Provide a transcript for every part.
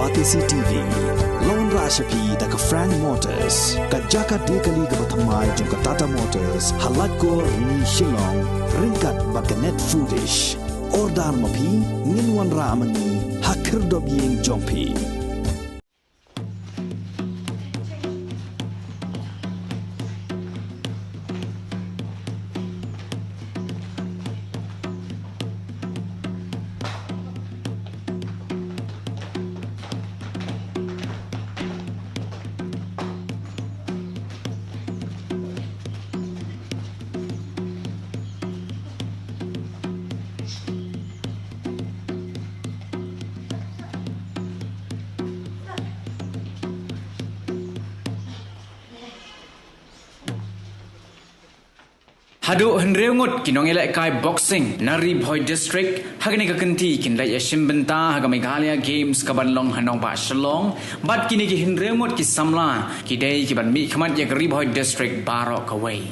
Batisi TV, Lone Rashapi da ka Frank Motors, ka Jaka Dekali ka Bathamai jong ka Tata Motors, Halatko ni Shillong, Ringkat ba ka Net Foodish, Ordar Mapi, Ninwan Ramani, Hakir Dobiyeng Jongpi. Hadu henreungut kinong elak kai boxing nari boy district hagani ka kenti kin lai ashim benta haga Meghalaya games kabanlong hanong ba shalong bat kini ki henreungut ki samla ki dei ki ban mi khamat ya ri boy district barok away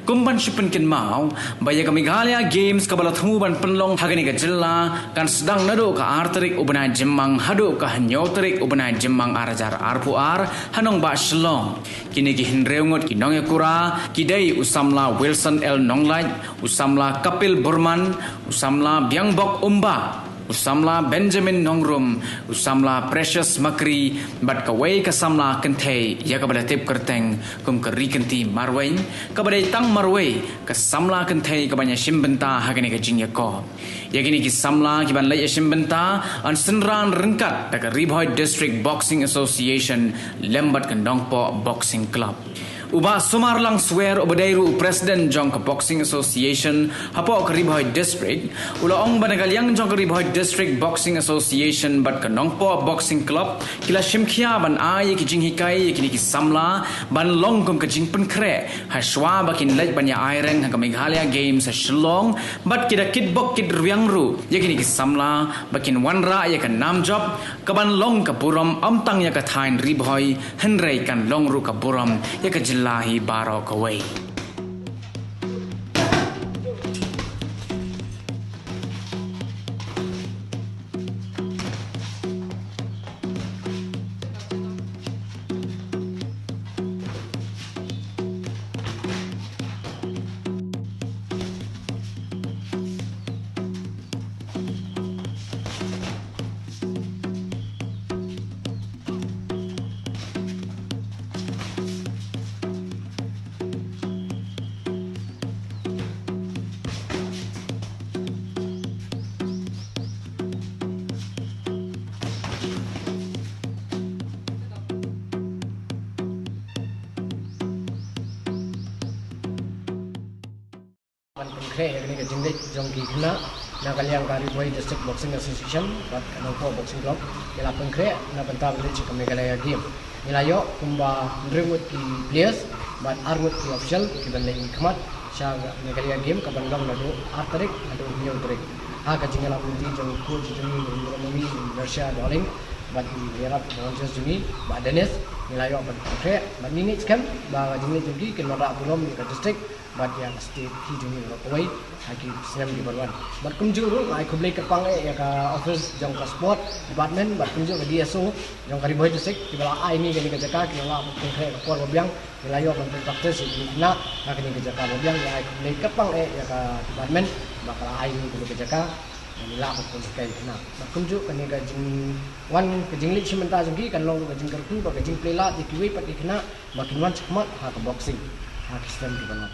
kumban shipen kin mau baya ka Meghalaya games kabalathu ban penlong hagani ka jilla kan sedang nado ka arterik ubna jemang hadu ka hanyoterik ubna jemang arajar arpuar hanong ba shalong kini ki henreungut kinong yakura ki dei usamla Wilson L Nonglaj, usamla Kapil Burman, usamla Biangbok Umba, usamla Benjamin Nongrum, usamla Precious Makri, bat kawai kasamla kentei, ya kabada tip kerteng, kum keri kenti marwain, kabada tang marwai, kasamla kentei kabanya shimbenta hagani ka jingya ko. Yagini ki samla ki ban lai shimbenta an senran rengkat daga Riboy District Boxing Association lembat kendongpo Boxing Club. Uba sumarlang swear obadairu President jong ke Boxing Association hapo ke Riboy District ula ong banagaliang jong ke Riboy District Boxing Association bat ke nongpo Boxing Club kila shimkhia ban ai ki jing hikai kini ki samla ban longkom ke jing penkre haswa bakin lek banya aireng ke Meghalaya Games Shillong bat kida kitbok kid riangru yakini ki samla bakin wanra ya kan namjob ke ban long ke burom amtang ya ka thain Riboy henrei kan longru ke burom ya ka Lahi barok away. Ini ke jenglit jongki kena nakaliang kari Riboy District Boxing Association bat kanongpo boxing club ila pengkre na bentar beli ke Meghalaya game nilayo kumba nrimut ki players bat armut ki official ki bandai khmat sha Meghalaya game ka bandang nadu artarik adu niyo tarik ha ka jingala punti jong ko jini mami Russia darling bat yerap Rangers jini bat Dennis nilayo bat pengkre bat nini scam ba jinglit jongki ke lora bulom ka district bat yang state ki juni rokoi haki senam di barwan bat kunjuru ai kublai kepang ya ka office jong ka sport department bat kunjuru ka DSO jong ka Riboy District ki bala ai ni gani ka jaka ki la konkret ka por bobiang nilayo ban doctor si na ka ni ka jaka bobiang ya ai kublai kepang ya ka department bakal ai ni ka jaka nila ko kai na bat kunju ka ni ka jing wan ka jing lit simenta jong kan long ka jing kartu ka jing plela di kiwi pat ikna makin wan chakmat ha ka boxing ha ki stem di barwan